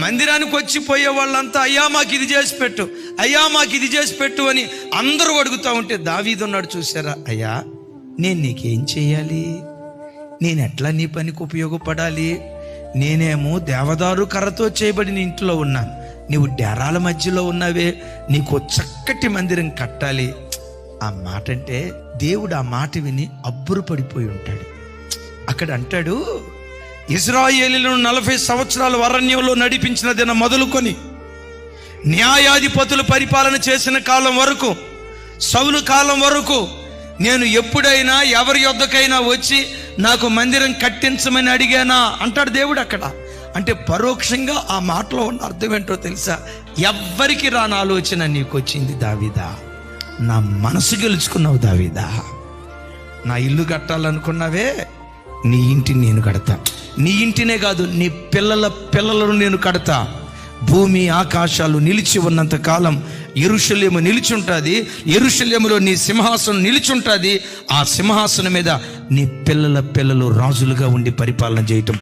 మందిరానికి వచ్చి పోయే వాళ్ళంతా అయ్యా మాకు ఇది చేసి పెట్టు, అయ్యా మాకు ఇది చేసి పెట్టు అని అందరూ అడుగుతూ ఉంటే దావీదు ఉన్నాడు, చూసారా, అయ్యా నేను నీకేం చేయాలి, నేను ఎట్లా నీ పనికి ఉపయోగపడాలి, నేనేమో దేవదారు కర్రతో చేయబడిన ఇంట్లో ఉన్నాను, నీవు డేరాల మధ్యలో ఉన్నావే, నీకు చక్కటి మందిరం కట్టాలి. ఆ మాట అంటే దేవుడు ఆ మాట విని అబ్బురు పడిపోయి ఉంటాడు. అక్కడ అంటాడు, ఇశ్రాయేలీయులను 40 సంవత్సరాలు అరణ్యంలో నడిపించిన దినం మొదలుకొని న్యాయాధిపతులు పరిపాలన చేసిన కాలం వరకు, సౌలు కాలం వరకు నేను ఎప్పుడైనా ఎవరి యొద్దకైనా వచ్చి నాకు మందిరం కట్టించమని అడిగానా అంటాడు దేవుడు అక్కడ. అంటే పరోక్షంగా ఆ మాటలో ఉన్న అర్థం ఏంటో తెలుసా? ఎవ్వరికి రాని ఆలోచన నీకు వచ్చింది దావీదా, నా మనసు గెలుచుకున్నావు దావీదా. నా ఇల్లు కట్టాలనుకున్నావే, నీ ఇంటిని నేను కడతా. నీ ఇంటినే కాదు, నీ పిల్లల పిల్లలను నేను కడతా. భూమి ఆకాశాలు నిలిచి ఉన్నంత కాలం యెరూషలేము నిలిచుంటుంది, యెరూషలేములో నీ సింహాసనం నిలిచుంటుంది. ఆ సింహాసనం మీద నీ పిల్లల పిల్లలు రాజులుగా ఉండి పరిపాలన చేయటం